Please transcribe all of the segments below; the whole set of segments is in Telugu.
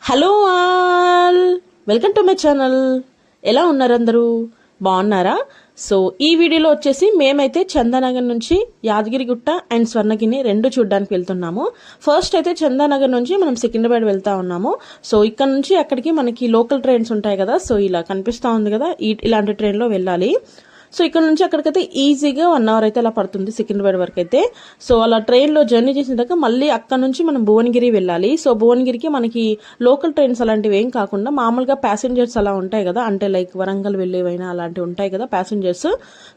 Hello all, welcome to my channel. ఎలా ఉన్నారు అందరూ? బాగున్నారా? సో ఈ వీడియోలో వచ్చేసి మేమైతే చందానగర్ నుంచి యాదగిరిగుట్ట అండ్ స్వర్ణగిరి రెండు చూడడానికి వెళ్తున్నాము. ఫస్ట్ అయితే చందానగర్ నుంచి మనం సికింద్రాబాద్ వెళ్తా ఉన్నాము. సో ఇక్కడ నుంచి అక్కడికి మనకి లోకల్ ట్రైన్స్ ఉంటాయి కదా, సో ఇలా కనిపిస్తూ ఉంది కదా, ఇలాంటి ట్రైన్లో వెళ్ళాలి. సో ఇక్కడ నుంచి అక్కడికైతే ఈజీగా 1 అవర్ అయితే అలా పడుతుంది సికింద్రాబాద్ వరకు అయితే. సో అలా ట్రైన్లో జర్నీ చేసిన తర్వాత మళ్ళీ అక్కడ నుంచి మనం భువనగిరి వెళ్ళాలి. సో భువనగిరికి మనకి లోకల్ ట్రైన్స్ అలాంటివి ఏం కాకుండా మామూలుగా ప్యాసింజర్స్ అలా ఉంటాయి కదా, అంటే లైక్ వరంగల్ వెళ్ళేవైనా అలాంటివి ఉంటాయి కదా ప్యాసింజర్స్.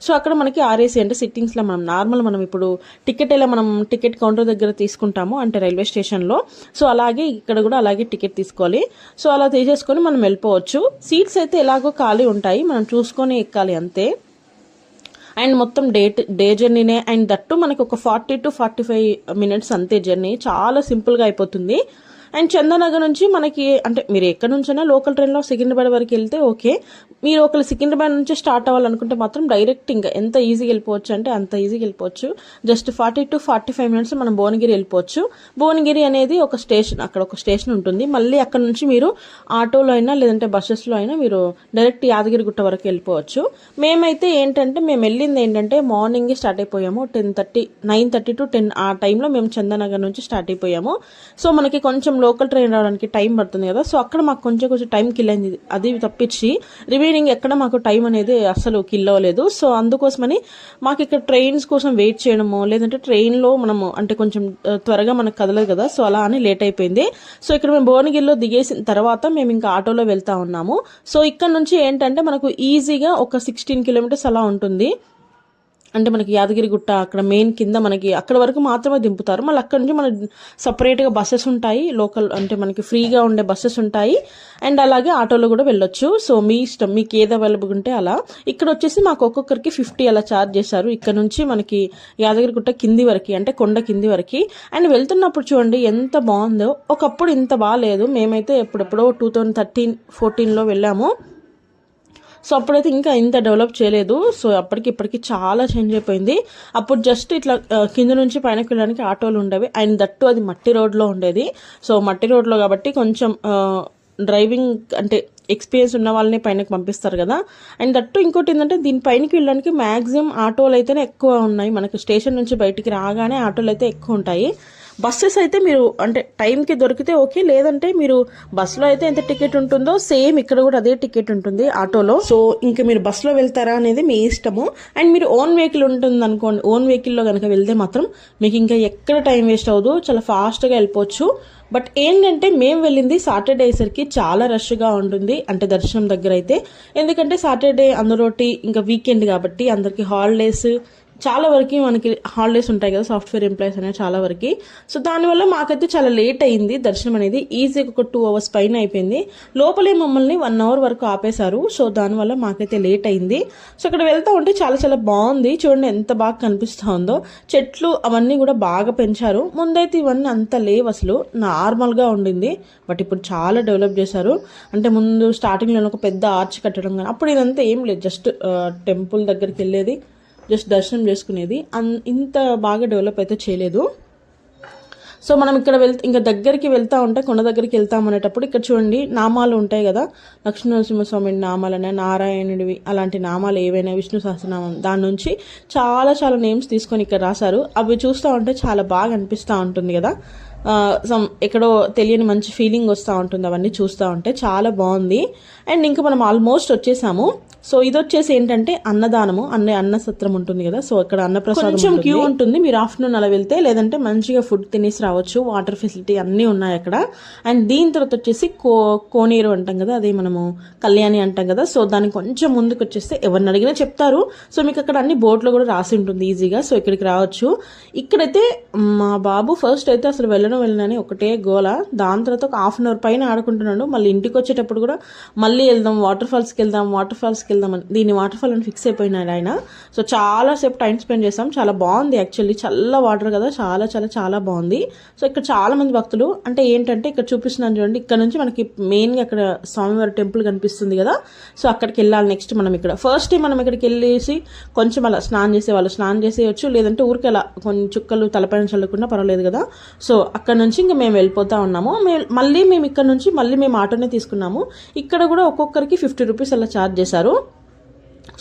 సో అక్కడ మనకి ఆర్ఏసీ అంటే సిట్టింగ్స్లో మనం ఇప్పుడు టికెట్ ఎలా మనం టికెట్ కౌంటర్ దగ్గర తీసుకుంటాము అంటే రైల్వే స్టేషన్లో, సో అలాగే ఇక్కడ కూడా అలాగే టికెట్ తీసుకోవాలి. సో అలా తీసేసుకొని మనం వెళ్ళిపోవచ్చు. సీట్స్ అయితే ఎలాగో ఖాళీ ఉంటాయి, మనం చూసుకొని ఎక్కాలి అంతే. అండ్ మొత్తం డే జర్నీనే, అండ్ దట్టు మనకి ఒక 40 to 45 minutes అంతే జర్నీ, చాలా సింపుల్గా అయిపోతుంది. అండ్ చందానగర్ నుంచి మనకి అంటే మీరు ఎక్కడి నుంచైనా లోకల్ ట్రైన్లో సికింద్రాబాద్ వరకు వెళ్తే ఓకే. మీరు ఒకళ్ళు సికింద్రాబాద్ నుంచి స్టార్ట్ అవ్వాలనుకుంటే మాత్రం డైరెక్ట్ ఇంకా ఎంత ఈజీగా వెళ్ళిపోవచ్చు అంటే అంత ఈజీగా వెళ్ళిపోవచ్చు. జస్ట్ 40 to 45 minutes మనం భువనగిరి వెళ్ళిపోవచ్చు. భువనగిరి అనేది ఒక స్టేషన్, అక్కడ ఒక స్టేషన్ ఉంటుంది. మళ్ళీ అక్కడ నుంచి మీరు ఆటోలో అయినా లేదంటే బస్సెస్లో అయినా మీరు డైరెక్ట్ యాదగిరిగుట్ట వరకు వెళ్ళిపోవచ్చు. మేమైతే మేము వెళ్ళింది ఏంటంటే మార్నింగే స్టార్ట్ అయిపోయాము. 9:30 to 10 ఆ టైంలో మేము చందానగర్ నుంచి స్టార్ట్ అయిపోయాము. సో మనకి కొంచెం లోకల్ ట్రైన్ రావడానికి టైం పడుతుంది కదా, సో అక్కడ మాకు కొంచెం టైం కిల్ అయింది. అది తప్పించి రిమైనింగ్ ఎక్కడ మాకు టైం అనేది అసలు కిల్ అవ్వలేదు. సో అందుకోసమని మాకు ఇక్కడ ట్రైన్స్ కోసం వెయిట్ చేయడము లేదంటే ట్రైన్లో మనము అంటే కొంచెం త్వరగా మనకు కదలదు కదా, సో అలా అని లేట్ అయిపోయింది. సో ఇక్కడ మేము భువనగిరిలో దిగేసిన తర్వాత మేము ఇంకా ఆటోలో వెళ్తా ఉన్నాము. సో ఇక్కడ నుంచి ఏంటంటే మనకు ఈజీగా ఒక 16 kilometers అలా ఉంటుంది. అంటే మనకి యాదగిరిగుట్ట అక్కడ మెయిన్ కింద మనకి అక్కడ వరకు మాత్రమే దింపుతారు. మళ్ళీ అక్కడ నుంచి మన సపరేట్గా బస్సెస్ ఉంటాయి, లోకల్ అంటే మనకి ఫ్రీగా ఉండే బస్సెస్ ఉంటాయి. అండ్ అలాగే ఆటోలో కూడా వెళ్ళొచ్చు. సో మీ ఇష్టం, మీకు ఏది అవైలబుల్ ఉంటే అలా. ఇక్కడ వచ్చేసి మాకు ఒక్కొక్కరికి 50 అలా ఛార్జ్ చేశారు. ఇక్కడ నుంచి మనకి యాదగిరిగుట్ట కింది వరకు అంటే కొండ కింది వరకు. అండ్ వెళ్తున్నప్పుడు చూడండి ఎంత బాగుందో. ఒకప్పుడు ఇంత బాగాలేదు. మేమైతే ఎప్పుడెప్పుడో 2013-14లో వెళ్ళాము. సో అప్పుడైతే ఇంకా ఇంత డెవలప్ చేయలేదు. సో ఇప్పటికి చాలా చేంజ్ అయిపోయింది. అప్పుడు జస్ట్ ఇట్లా కింద నుంచి పైనకి వెళ్ళడానికి ఆటోలు ఉండేవి. అండ్ దట్టు అది మట్టి రోడ్లో ఉండేది. సో మట్టి రోడ్లో కాబట్టి కొంచెం డ్రైవింగ్ అంటే ఎక్స్పీరియన్స్ ఉన్న వాళ్ళని పైనకి పంపిస్తారు కదా. అండ్ దట్టు ఇంకోటి ఏంటంటే దీనిపైనకి వెళ్ళడానికి మ్యాక్సిమం ఆటోలు అయితేనే ఎక్కువ ఉన్నాయి. మనకి స్టేషన్ నుంచి బయటికి రాగానే ఆటోలు అయితే ఎక్కువ ఉంటాయి. బస్సెస్ అయితే మీరు అంటే టైంకి దొరికితే ఓకే, లేదంటే మీరు బస్సులో అయితే ఎంత టికెట్ ఉంటుందో సేమ్ ఇక్కడ కూడా అదే టికెట్ ఉంటుంది ఆటోలో. సో ఇంకా మీరు బస్సులో వెళ్తారా అనేది మీ ఇష్టము. అండ్ మీరు ఓన్ వెహికల్ ఉంటుంది అనుకోండి, ఓన్ వెహికల్లో కనుక వెళ్తే మాత్రం మీకు ఇంకా ఎక్కడ టైం వేస్ట్ అవ్వదు, చాలా ఫాస్ట్గా వెళ్ళిపోవచ్చు. బట్ ఏంటంటే మేము వెళ్ళింది సాటర్డే అయ్యేసరికి చాలా రష్గా ఉంటుంది అంటే దర్శనం దగ్గర అయితే. ఎందుకంటే సాటర్డే అందరోటి ఇంకా వీకెండ్ కాబట్టి అందరికి హాలిడేస్ చాలా వరకు మనకి హాలిడేస్ ఉంటాయి కదా సాఫ్ట్వేర్ ఎంప్లాయీస్ అనేవి చాలా వరకు. సో దానివల్ల మాకైతే చాలా లేట్ అయింది దర్శనం అనేది. ఈజీగా ఒక 2 hours పైన అయిపోయింది. లోపలే మమ్మల్ని 1 hour వరకు ఆపేశారు. సో దానివల్ల మాకైతే లేట్ అయింది. సో ఇక్కడ వెళ్తూ ఉంటే చాలా చాలా బాగుంది. చూడండి ఎంత బాగా కనిపిస్తూ ఉందో. చెట్లు అవన్నీ కూడా బాగా పెంచారు. ముందైతే ఇవన్నీ అంత లేవు, అసలు నార్మల్గా ఉండింది. బట్ ఇప్పుడు చాలా డెవలప్ చేశారు. అంటే ముందు స్టార్టింగ్లో ఒక పెద్ద ఆర్చ్ కట్టడం కానీ అప్పుడు ఇదంతా ఏం లేదు, జస్ట్ టెంపుల్ దగ్గరికి వెళ్ళేది, జస్ట్ దర్శనం చేసుకునేది. ఇంత బాగా డెవలప్ అయితే చేయలేదు. సో మనం ఇక్కడ ఇంకా దగ్గరికి వెళ్తూ ఉంటే కొండ దగ్గరికి వెళ్తాం అనేటప్పుడు ఇక్కడ చూడండి నామాలు ఉంటాయి కదా, లక్ష్మీనరసింహస్వామి నామాలనే, నారాయణుడివి అలాంటి నామాలు ఏవైనా, విష్ణు సహస్రనామం, దాని నుంచి చాలా చాలా నేమ్స్ తీసుకొని ఇక్కడ రాశారు. అవి చూస్తూ ఉంటే చాలా బాగా అనిపిస్తూ ఉంటుంది కదా, ఎక్కడో తెలియని మంచి ఫీలింగ్ వస్తూ ఉంటుంది అవన్నీ చూస్తూ ఉంటే. చాలా బాగుంది. అండ్ ఇంకా మనం ఆల్మోస్ట్ వచ్చేసాము. సో ఇది వచ్చేసి ఏంటంటే అన్నదానము, అన్న సత్రం ఉంటుంది కదా, సో ఇక్కడ అన్నప్రసాదం కొంచెం క్యూ ఉంటుంది. మీరు ఆఫ్టర్నూన్ అలా వెళ్తే, లేదంటే మంచిగా ఫుడ్ తినేసి రావచ్చు. వాటర్ ఫెసిలిటీ అన్నీ ఉన్నాయి అక్కడ. అండ్ దీని తర్వాత వచ్చేసి కోనేరు అంటాం కదా, అదే మనము కళ్యాణి అంటాం కదా, సో దానికి కొంచెం ముందుకు వచ్చేస్తే ఎవరిని అడిగినా చెప్తారు. సో మీకు అక్కడ అన్ని బోర్డులో కూడా రాసి ఉంటుంది ఈజీగా. సో ఇక్కడికి రావచ్చు. ఇక్కడైతే మా బాబు ఫస్ట్ అయితే అసలు వెళ్ళని ఒకటే గోల. దాని తర్వాత ఒక 1/2 hour పైన ఆడుకుంటున్నాడు. మళ్ళీ ఇంటికి వచ్చేటప్పుడు కూడా మళ్ళీ వెళ్దాం వాటర్ ఫాల్స్కి వెళ్దాం అని, దీన్ని వాటర్ ఫాల్ అని ఫిక్స్ అయిపోయినాడు ఆయన. సో చాలాసేపు టైం స్పెండ్ చేసాం. చాలా బాగుంది యాక్చువల్లీ, చల్ల వాటర్ కదా, చాలా చాలా చాలా బాగుంది. సో ఇక్కడ చాలా మంది భక్తులు అంటే ఏంటంటే ఇక్కడ చూపిస్తున్నాను చూడండి, ఇక్కడ నుంచి మనకి మెయిన్గా అక్కడ స్వామివారి టెంపుల్ కనిపిస్తుంది కదా, సో అక్కడికి వెళ్ళాలి. నెక్స్ట్ మనం ఇక్కడ ఫస్ట్ మనం ఇక్కడికి వెళ్ళేసి కొంచెం అలా స్నానం చేసే వాళ్ళు స్నానం చేసేయచ్చు, లేదంటే ఊరికి అలా కొన్ని చుక్కలు తలపైన చల్లకుండా పర్వాలేదు కదా. సో అక్కడ నుంచి ఇంకా మేము వెళ్ళిపోతూ ఉన్నాము. మళ్ళీ మేము ఇక్కడ నుంచి మళ్ళీ మేము ఆటోనే తీసుకున్నాము. ఇక్కడ కూడా ఒక్కొక్కరికి 50 రూపీస్ అలా ఛార్జ్ చేశారు.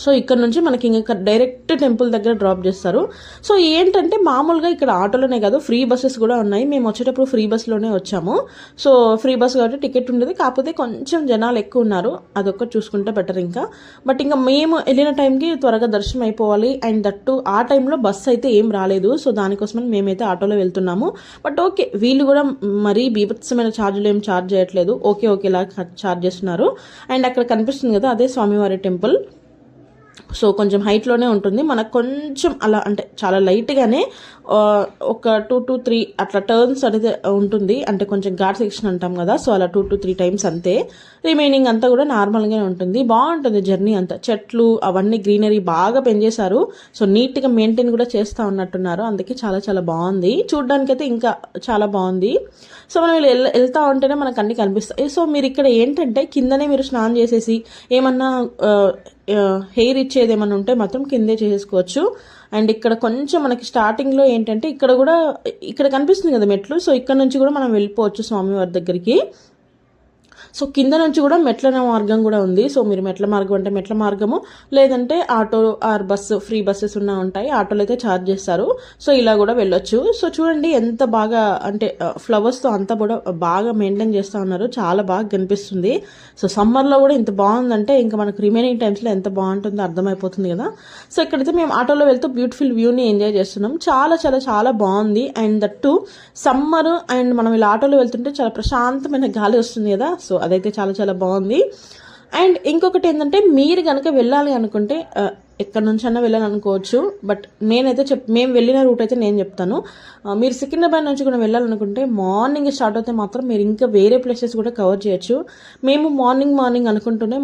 సో ఇక్కడ నుంచి మనకి ఇంకా డైరెక్ట్ టెంపుల్ దగ్గర డ్రాప్ చేస్తారు. సో ఏంటంటే మామూలుగా ఇక్కడ ఆటోలోనే కాదు, ఫ్రీ బస్సెస్ కూడా ఉన్నాయి. మేము వచ్చేటప్పుడు ఫ్రీ బస్లోనే వచ్చాము. సో ఫ్రీ బస్ కాబట్టి టికెట్ ఉండేది, కాకపోతే కొంచెం జనాలు ఎక్కువ ఉన్నారు, అదొక్కటి చూసుకుంటే బెటర్ ఇంకా. బట్ ఇంకా మేము వెళ్ళిన టైంకి త్వరగా దర్శనం అయిపోవాలి, అండ్ దట్టు ఆ టైంలో బస్సు అయితే ఏం రాలేదు. సో దానికోసమని మేమైతే ఆటోలో వెళ్తున్నాము. బట్ ఓకే, వీళ్ళు కూడా మరీ బీభత్సమైన ఛార్జీలు ఏం ఛార్జ్ చేయట్లేదు, ఓకేలా ఛార్జ్ చేస్తున్నారు. అండ్ అక్కడ కనిపిస్తుంది కదా, అదే స్వామివారి టెంపుల్. సో కొంచెం హైట్లోనే ఉంటుంది, మనకు కొంచెం అలా అంటే చాలా లైట్గానే ఒక 2 to 3 అట్లా టర్న్స్ అనేది ఉంటుంది, అంటే కొంచెం ఘాట్ సెక్షన్ అంటాం కదా, సో అలా 2 to 3 టైమ్స్ అంతే. రిమైనింగ్ అంతా కూడా నార్మల్గానే ఉంటుంది. బాగుంటుంది జర్నీ అంతా, చెట్లు అవన్నీ గ్రీనరీ బాగా పెంచేశారు. సో నీట్గా మెయింటైన్ కూడా చేస్తూ ఉన్నట్టున్నారు, అందుకే చాలా చాలా బాగుంది. చూడ్డానికైతే ఇంకా చాలా బాగుంది. సో మనం వెళ్తా ఉంటేనే మనకు అన్ని కనిపిస్తాయి. సో మీరు ఇక్కడ ఏంటంటే కిందనే మీరు స్నానం చేసేసి ఏమన్నా హెయిర్ ఇచ్చేది ఏమన్నా ఉంటే మాత్రం కిందే చేసేసుకోవచ్చు. అండ్ ఇక్కడ కొంచెం మనకి స్టార్టింగ్లో ఏంటంటే ఇక్కడ కనిపిస్తుంది కదా మెట్లు, సో ఇక్కడ నుంచి కూడా మనం వెళ్ళిపోవచ్చు స్వామివారి దగ్గరికి. సో కింద నుంచి కూడా మెట్ల మార్గం కూడా ఉంది. సో మీరు మెట్ల మార్గం అంటే మెట్ల మార్గము, లేదంటే auto or bus, free buses ఉంటాయి, ఆటోలు అయితే ఛార్జ్ చేస్తారు. సో ఇలా కూడా వెళ్ళొచ్చు. సో చూడండి ఎంత బాగా అంటే ఫ్లవర్స్తో అంతా కూడా బాగా మెయింటైన్ చేస్తూ ఉన్నారు, చాలా బాగా కనిపిస్తుంది. సో సమ్మర్లో కూడా ఇంత బాగుందంటే ఇంకా మనకు రిమైనింగ్ టైమ్స్లో ఎంత బాగుంటుందో అర్థమైపోతుంది కదా. సో ఇక్కడైతే మేము ఆటోలో వెళ్తూ బ్యూటిఫుల్ వ్యూని ఎంజాయ్ చేస్తున్నాం, చాలా చాలా చాలా బాగుంది. అండ్ దట్టు సమ్మర్, అండ్ మనం ఇలా ఆటోలో వెళ్తుంటే చాలా ప్రశాంతమైన గాలి వస్తుంది కదా, సో అదైతే చాలా చాలా బాగుంది. అండ్ ఇంకొకటి ఏంటంటే మీరు కనుక వెళ్ళాలి అనుకుంటే ఎక్కడి నుంచైనా వెళ్ళాలనుకోవచ్చు. బట్ మేము వెళ్ళిన రూట్ అయితే నేను చెప్తాను. మీరు సికింద్రాబాద్ నుంచి కూడా వెళ్ళాలనుకుంటే మార్నింగ్ స్టార్ట్ అయితే మాత్రం మీరు ఇంకా వేరే ప్లేసెస్ కూడా కవర్ చేయొచ్చు. మేము మార్నింగ్ అనుకుంటూనే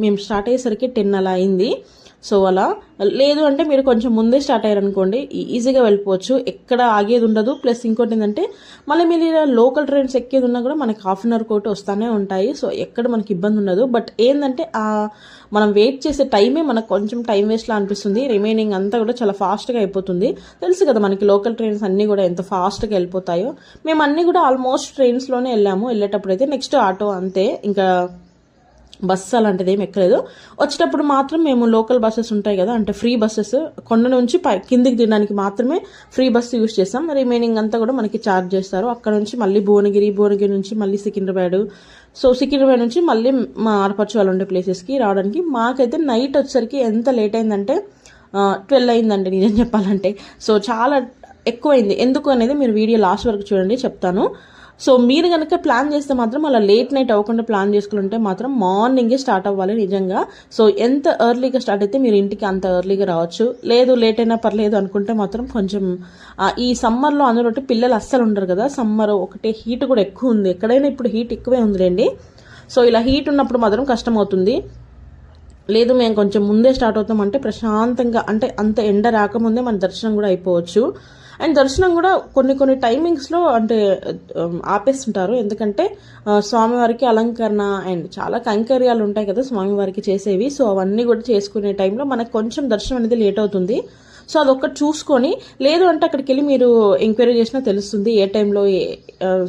మేము స్టార్ట్ అయ్యేసరికి 10 అలా అయింది. సో అలా లేదు అంటే మీరు కొంచెం ముందే స్టార్ట్ అయ్యారనుకోండి, ఈజీగా వెళ్ళిపోవచ్చు, ఎక్కడ ఆగేది ఉండదు. ప్లస్ ఇంకోటి ఏంటంటే మళ్ళీ మీరు లోకల్ ట్రైన్స్ ఎక్కేది ఉన్నా కూడా మనకి 1/2 hour కోటి వస్తూనే ఉంటాయి. సో ఎక్కడ మనకి ఇబ్బంది ఉండదు. బట్ ఏంటంటే మనం వెయిట్ చేసే టైమే మనకు కొంచెం టైం వేస్ట్లా అనిపిస్తుంది, రిమైనింగ్ అంతా కూడా చాలా ఫాస్ట్గా అయిపోతుంది. తెలుసు కదా మనకి లోకల్ ట్రైన్స్ అన్నీ కూడా ఎంత ఫాస్ట్గా వెళ్ళిపోతాయో. మేము అన్నీ కూడా ఆల్మోస్ట్ ట్రైన్స్లోనే వెళ్ళాము. వెళ్ళేటప్పుడు అయితే నెక్స్ట్ ఆటో, అంతే, ఇంకా బస్సు అలాంటిది ఏమి ఎక్కలేదు. వచ్చేటప్పుడు మాత్రం మేము లోకల్ బస్సెస్ ఉంటాయి కదా, అంటే ఫ్రీ బస్సెస్, కొండ నుంచి కిందికి దిగడానికి మాత్రమే ఫ్రీ బస్సు యూజ్ చేస్తాం. రిమైనింగ్ అంతా కూడా మనకి ఛార్జ్ చేస్తారు. అక్కడ నుంచి మళ్ళీ భువనగిరి నుంచి మళ్ళీ సికింద్రాబాద్. సో సికింద్రాబాద్ నుంచి మళ్ళీ మా ఆడపడుచు వాళ్ళు ఉండే ప్లేసెస్కి రావడానికి మాకైతే నైట్ వచ్చేసరికి ఎంత లేట్ అయిందంటే 12 అయిందండి నిజం చెప్పాలంటే. సో చాలా ఎక్కువైంది. ఎందుకు అనేది మీరు వీడియో లాస్ట్ వరకు చూడండి, చెప్తాను. సో మీరు కనుక ప్లాన్ చేస్తే మాత్రం అలా లేట్ నైట్ అవ్వకుండా ప్లాన్ చేసుకుంటే మాత్రం మార్నింగే స్టార్ట్ అవ్వాలి నిజంగా. సో ఎంత ఎర్లీగా స్టార్ట్ అయితే మీరు ఇంటికి అంత ఎర్లీగా రావచ్చు. లేదు లేట్ అయినా పర్లేదు అనుకుంటే మాత్రం కొంచెం ఈ సమ్మర్లో అందరూ పిల్లలు అస్సలు ఉండరు కదా, సమ్మర్ ఒకటే హీట్ కూడా ఎక్కువ ఉంది, ఎక్కడైనా ఇప్పుడు హీట్ ఎక్కువే ఉందిలేండి. సో ఇలా హీట్ ఉన్నప్పుడు మాత్రం కష్టం అవుతుంది. లేదు మేము కొంచెం ముందే స్టార్ట్ అవుతామంటే ప్రశాంతంగా, అంటే అంత ఎండ రాకముందే మన దర్శనం కూడా అయిపోవచ్చు. అండ్ దర్శనం కూడా కొన్ని టైమింగ్స్లో అంటే ఆపేస్తుంటారు, ఎందుకంటే స్వామివారికి అలంకరణ అండ్ చాలా కైంకర్యాలు ఉంటాయి కదా స్వామివారికి చేసేవి. సో అవన్నీ కూడా చేసుకునే టైంలో మనకు కొంచెం దర్శనం అనేది లేట్ అవుతుంది. సో అదొక్కటి చూసుకొని, లేదు అంటే అక్కడికి వెళ్ళి మీరు ఎంక్వైరీ చేసినా తెలుస్తుంది ఏ టైంలో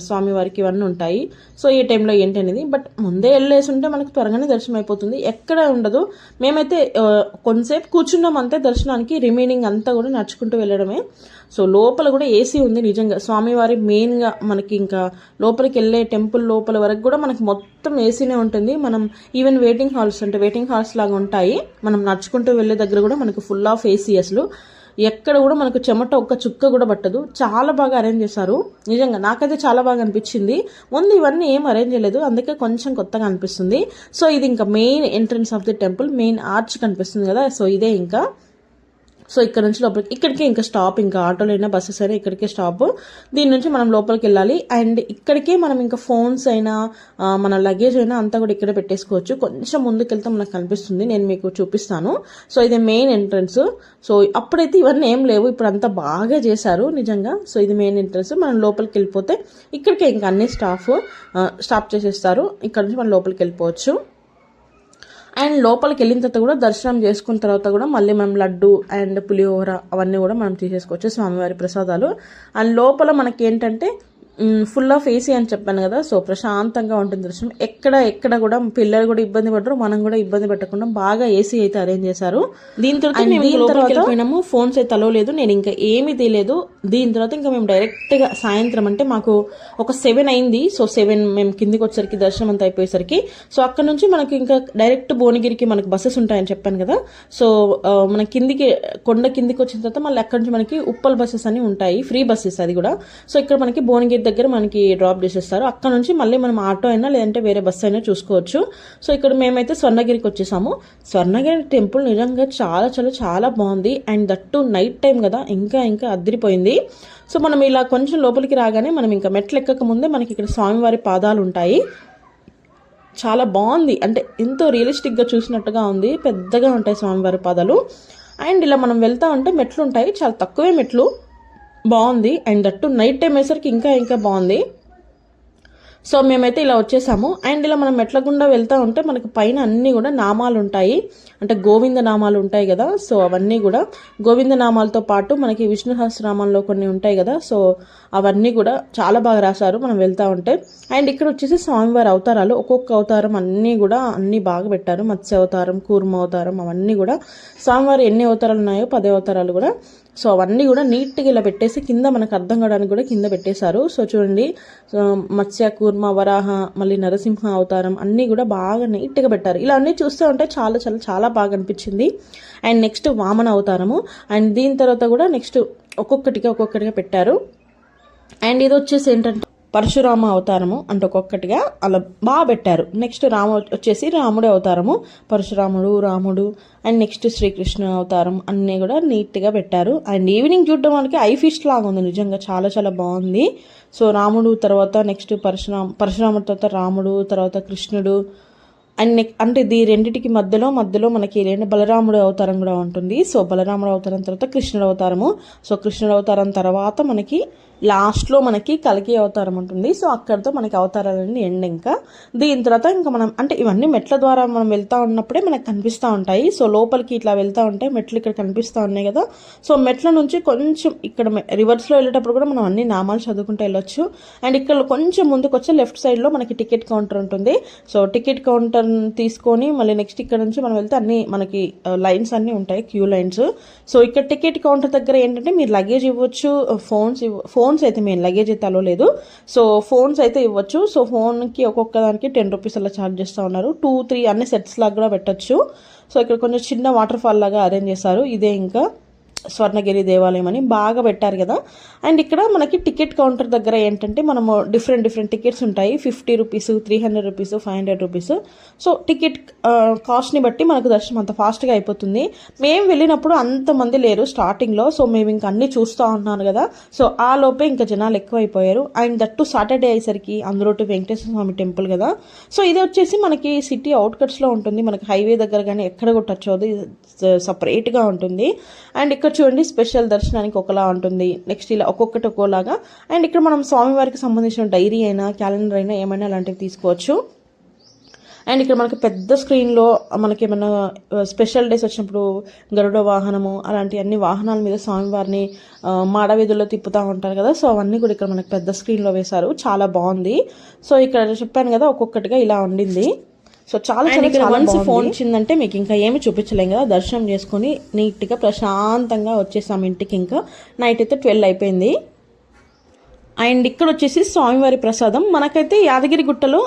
స్వామివారికి ఇవన్నీ ఉంటాయి, సో ఏ టైంలో ఏంటి అనేది. బట్ ముందే వెళ్ళేసి ఉంటే మనకు త్వరగానే దర్శనం అయిపోతుంది, ఎక్కడ ఉండదు. మేమైతే కొంతసేపు కూర్చున్నాం అంతే దర్శనానికి, రిమైనింగ్ అంతా కూడా నడుచుకుంటూ వెళ్ళడమే. సో లోపల కూడా ఏసీ ఉంది నిజంగా, స్వామివారి మెయిన్గా మనకి ఇంకా లోపలికి వెళ్ళే టెంపుల్ లోపల వరకు కూడా మనకి మొత్తం ఏసీనే ఉంటుంది. మనం ఈవెన్ వెయిటింగ్ హాల్స్ లాగా ఉంటాయి, మనం నడుచుకుంటూ వెళ్ళే దగ్గర కూడా మనకు ఫుల్ ఆఫ్ ఏసీ. అసలు ఎక్కడ కూడా మనకు చెమట ఒక్క చుక్క కూడా పట్టదు, చాలా బాగా అరేంజ్ చేశారు నిజంగా. నాకైతే చాలా బాగా అనిపించింది. ముందు ఇవన్నీ ఏం అరేంజ్ చేయలేదు, అందుకే కొంచెం కొత్తగా అనిపిస్తుంది. సో ఇది ఇంకా main entrance of the temple, main arch కనిపిస్తుంది కదా, సో ఇదే ఇంకా. సో ఇక్కడ నుంచి లోపలికి, ఇక్కడికే ఇంకా స్టాప్, ఇంకా ఆటోలు అయినా బస్సెస్ అయినా ఇక్కడికే స్టాప్. దీని నుంచి మనం లోపలికి వెళ్ళాలి. అండ్ ఇక్కడికే మనం ఇంకా ఫోన్స్ అయినా మన లగేజ్ అయినా అంతా కూడా ఇక్కడే పెట్టేసుకోవచ్చు. కొంచెం ముందుకు వెళ్తే మనకు కనిపిస్తుంది, నేను మీకు చూపిస్తాను. సో ఇది మెయిన్ ఎంట్రన్స్. సో అప్పుడైతే ఇవన్నీ ఏం లేవు, ఇప్పుడు అంతా బాగా చేశారు నిజంగా. సో ఇది మెయిన్ ఎంట్రన్స్. మనం లోపలికి వెళ్ళిపోతే ఇక్కడికే ఇంకా అన్ని స్టాప్ చేసేస్తారు, ఇక్కడ నుంచి మనం లోపలికి వెళ్ళిపోవచ్చు. అండ్ లోపలికి వెళ్ళిన తర్వాత కూడా దర్శనం చేసుకున్న తర్వాత కూడా మళ్ళీ మనం లడ్డు అండ్ పులిహోర అవన్నీ కూడా మనం తీసేసుకోవచ్చు, స్వామివారి ప్రసాదాలు. అండ్ లోపల మనకి ఏంటంటే ఫుల్ ఆఫ్ ఏసీ అని చెప్పాను కదా, సో ప్రశాంతంగా ఉంటుంది దర్శనం. ఎక్కడ కూడా పిల్లలు కూడా ఇబ్బంది పడరు, మనం కూడా ఇబ్బంది పెట్టకుండా బాగా ఏసీ అయితే అరేంజ్ చేశారు. దీని తర్వాత పోయినాము, ఫోన్స్ అయితే తలవలేదు, నేను ఇంకా ఏమీ తెలియదు. దీని తర్వాత ఇంకా మేము డైరెక్ట్గా సాయంత్రం అంటే మాకు ఒక 7 అయింది. సో 7 మేము కిందికి వచ్చేసరికి దర్శనం అంతా అయిపోయేసరికి, సో అక్కడ నుంచి మనకి ఇంకా డైరెక్ట్ భువనగిరికి మనకి బస్సెస్ ఉంటాయని చెప్పాను కదా. సో మన కొండ కిందికి వచ్చిన తర్వాత మళ్ళీ అక్కడ నుంచి మనకి ఉప్పల్ బస్సెస్ అని ఉంటాయి, ఫ్రీ బస్సెస్ అది కూడా. సో ఇక్కడ మనకి భువనగిరి దగ్గర మనకి డ్రాప్ చేసేస్తారు. అక్కడ నుంచి మళ్ళీ మనం ఆటో అయినా లేదంటే వేరే బస్సు అయినా చూసుకోవచ్చు. సో ఇక్కడ మేమైతే స్వర్ణగిరికి వచ్చేసాము. స్వర్ణగిరి టెంపుల్ నిజంగా చాలా చాలా చాలా బాగుంది. అండ్ దట్టు నైట్ టైం కదా, ఇంకా అదిరిపోయింది. సో మనం ఇలా కొంచెం లోపలికి రాగానే మనం ఇంకా మెట్లు ఎక్కక ముందే మనకి ఇక్కడ స్వామివారి పాదాలు ఉంటాయి. చాలా బాగుంది, అంటే ఎంతో రియలిస్టిక్గా చూసినట్టుగా ఉంది. పెద్దగా ఉంటాయి స్వామివారి పాదాలు. అండ్ ఇలా మనం వెళ్తా ఉంటే మెట్లు ఉంటాయి, చాలా తక్కువే మెట్లు, బాగుంది. అండ్ దట్టు నైట్ టైం వేసరికి ఇంకా బాగుంది. సో మేమైతే ఇలా వచ్చేసాము. అండ్ ఇలా మనం మెట్ల గుండా వెళ్తూ ఉంటే మనకి పైన అన్నీ కూడా నామాలు ఉంటాయి, అంటే గోవింద నామాలు ఉంటాయి కదా. సో అవన్నీ కూడా గోవింద నామాలతో పాటు మనకి విష్ణు సహస్రనామాల్లో కొన్ని ఉంటాయి కదా, సో అవన్నీ కూడా చాలా బాగా రాశారు మనం వెళ్తూ ఉంటే. అండ్ ఇక్కడ వచ్చేసి స్వామివారి అవతారాలు, ఒక్కొక్క అవతారం అన్నీ బాగా పెట్టారు. మత్స్య అవతారం, కూర్మ అవతారం, అవన్నీ కూడా స్వామివారి ఎన్ని అవతారాలు ఉన్నాయో 10 అవతారాలు కూడా. సో అవన్నీ కూడా నీట్గా ఇలా పెట్టేసి కింద మనకు అర్థం కావడానికి కూడా కింద పెట్టేశారు. సో చూడండి, మత్స్య, కూర్మ, వరాహ, మళ్ళీ నరసింహ అవతారం అన్నీ కూడా బాగా నీట్గా పెట్టారు. ఇలా అన్నీ చూస్తూ ఉంటే చాలా చాలా చాలా బాగా అనిపించింది. అండ్ నెక్స్ట్ వామన అవతారము, అండ్ దీని తర్వాత కూడా నెక్స్ట్ ఒక్కొక్కటిగా పెట్టారు. అండ్ ఇది వచ్చేసి ఏంటంటే పరశురామ అవతారము, అంటే ఒక్కొక్కటిగా అలా బాగా పెట్టారు. నెక్స్ట్ వచ్చేసి రాముడి అవతారము, పరశురాముడు, రాముడు, అండ్ నెక్స్ట్ శ్రీకృష్ణ అవతారం అన్నీ కూడా నీట్గా పెట్టారు. అండ్ ఈవినింగ్ చూడడం మనకి ఐ ఫీస్ట్ లాగా ఉంది, నిజంగా చాలా చాలా బాగుంది. సో రాముడు తర్వాత నెక్స్ట్ పరశురాముడి తర్వాత రాముడు, తర్వాత కృష్ణుడు, అండ్ అంటే ఇది రెండింటికి మధ్యలో మనకి బలరాముడు అవతారం కూడా ఉంటుంది. సో బలరాముడు అవతారం తర్వాత కృష్ణుడు అవతారము. సో కృష్ణుడు అవతారం తర్వాత మనకి లాస్ట్లో మనకి కల్కి అవతారం ఉంటుంది. సో అక్కడితో మనకి అవతారాలన్నీ ఎండ్. ఇంకా దీని తర్వాత ఇంకా మనం అంటే ఇవన్నీ మెట్ల ద్వారా మనం వెళ్తూ ఉన్నప్పుడే మనకు కనిపిస్తూ ఉంటాయి. సో లోపలికి ఇట్లా వెళ్తూ ఉంటే మెట్లు ఇక్కడ కనిపిస్తూ ఉన్నాయి కదా. సో మెట్ల నుంచి కొంచెం ఇక్కడ రివర్స్లో వెళ్ళేటప్పుడు కూడా మనం అన్ని నామాలు చదువుకుంటూ వెళ్ళొచ్చు. అండ్ ఇక్కడ కొంచెం ముందుకు వచ్చే లెఫ్ట్ సైడ్లో మనకి టికెట్ కౌంటర్ ఉంటుంది. సో టికెట్ కౌంటర్ తీసుకొని మళ్ళీ నెక్స్ట్ ఇక్కడ నుంచి మనం వెళ్తే అన్ని మనకి లైన్స్ అన్నీ ఉంటాయి, క్యూ లైన్స్. సో ఇక్కడ టికెట్ కౌంటర్ దగ్గర ఏంటంటే మీరు లగేజ్ ఇవ్వచ్చు, ఫోన్స్ అయితే మేము లగేజ్ అయితే అలో లేదు. సో ఫోన్స్ అయితే ఇవ్వచ్చు. సో ఫోన్కి ఒక్కొక్క దానికి 10 రూపీస్ అలా ఛార్జ్ చేస్తూ ఉన్నారు. 2-3 అన్ని సెట్స్ లాగా కూడా పెట్టచ్చు. సో ఇక్కడ కొంచెం చిన్న వాటర్ ఫాల్ లాగా అరేంజ్ చేశారు. ఇదే ఇంకా స్వర్ణగిరి దేవాలయం అని బాగా పెట్టారు కదా. అండ్ ఇక్కడ మనకి టికెట్ కౌంటర్ దగ్గర ఏంటంటే మనము డిఫరెంట్ టికెట్స్ ఉంటాయి. 50 rupees, 300 rupees, 500 rupees. So ticket కాస్ట్ని బట్టి మనకు దర్శనం అంత ఫాస్ట్గా అయిపోతుంది. మేము వెళ్ళినప్పుడు అంతమంది లేరు స్టార్టింగ్లో. సో మేము ఇంకా అన్నీ చూస్తూ ఉంటున్నాను కదా. సో ఆ లోపే ఇంకా జనాలు ఎక్కువ అయిపోయారు. అండ్ దట్టు సాటర్డే అయ్యేసరికి అందులోటి వెంకటేశ్వర స్వామి టెంపుల్ కదా. సో ఇది వచ్చేసి మనకి సిటీ అవుట్కట్స్లో ఉంటుంది, మనకి హైవే దగ్గర కానీ ఎక్కడ కూడా టచ్ అవుతుంది, సపరేట్గా ఉంటుంది. అండ్ ఇక్కడ చూడండి స్పెషల్ దర్శనానికి ఒకలా ఉంటుంది, నెక్స్ట్ ఇలా ఒక్కొక్కటి ఒక్కోలాగా. అండ్ ఇక్కడ మనం స్వామివారికి సంబంధించిన డైరీ అయినా క్యాలెండర్ అయినా ఏమైనా అలాంటివి తీసుకోవచ్చు. అండ్ ఇక్కడ మనకి పెద్ద స్క్రీన్లో మనకి ఏమైనా స్పెషల్ డేస్ వచ్చినప్పుడు గరుడ వాహనము అలాంటి అన్ని వాహనాల మీద స్వామివారిని మాడవీధుల్లో తిప్పుతూ ఉంటారు కదా. సో అవన్నీ కూడా ఇక్కడ మనకి పెద్ద స్క్రీన్లో వేశారు, చాలా బాగుంది. సో ఇక్కడ చెప్పాను కదా ఒక్కొక్కటిగా ఇలా ఉండింది. సో చాలా వన్స్ ఫోన్ వచ్చిందంటే మీకు ఇంకా ఏమి చూపించలేం కదా. దర్శనం చేసుకొని నీట్గా ప్రశాంతంగా వచ్చేసాం ఇంటికి. ఇంకా నైట్ అయితే 12 అయిపోయింది. అండ్ ఇక్కడ వచ్చేసి స్వామివారి ప్రసాదం మనకైతే యాదగిరిగుట్టలో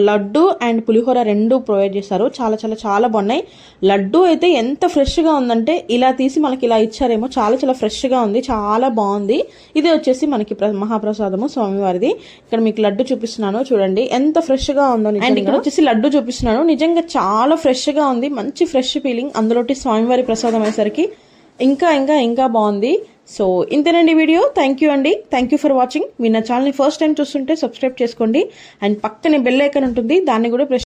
లడ్డు అండ్ పులిహోర 2 ప్రొవైడ్ చేశారు. చాలా చాలా చాలా బాగున్నాయి. లడ్డు అయితే ఎంత ఫ్రెష్గా ఉందంటే ఇలా తీసి మనకి ఇలా ఇచ్చారేమో, చాలా చాలా ఫ్రెష్గా ఉంది, చాలా బాగుంది. ఇది వచ్చేసి మనకి మహాప్రసాదము స్వామివారిది. ఇక్కడ మీకు లడ్డు చూపిస్తున్నాను చూడండి ఎంత ఫ్రెష్గా ఉందో. అండ్ ఇక్కడ వచ్చేసి లడ్డు చూపిస్తున్నాను, నిజంగా చాలా ఫ్రెష్గా ఉంది, మంచి ఫ్రెష్ ఫీలింగ్. అందులోటి స్వామివారి ప్రసాదం అయ్యేసరికి ఇంకా బాగుంది. సో ఇంతేనండి వీడియో. థ్యాంక్ యూ అండి, థ్యాంక్ యూ ఫర్ వాచింగ్. మీరు నా ఛానల్ని ఫస్ట్ టైం చూస్తుంటే సబ్స్క్రైబ్ చేసుకోండి. అండ్ పక్కనే బెల్ ఐకాన్ ఉంటుంది, దాన్ని కూడా ప్రెస్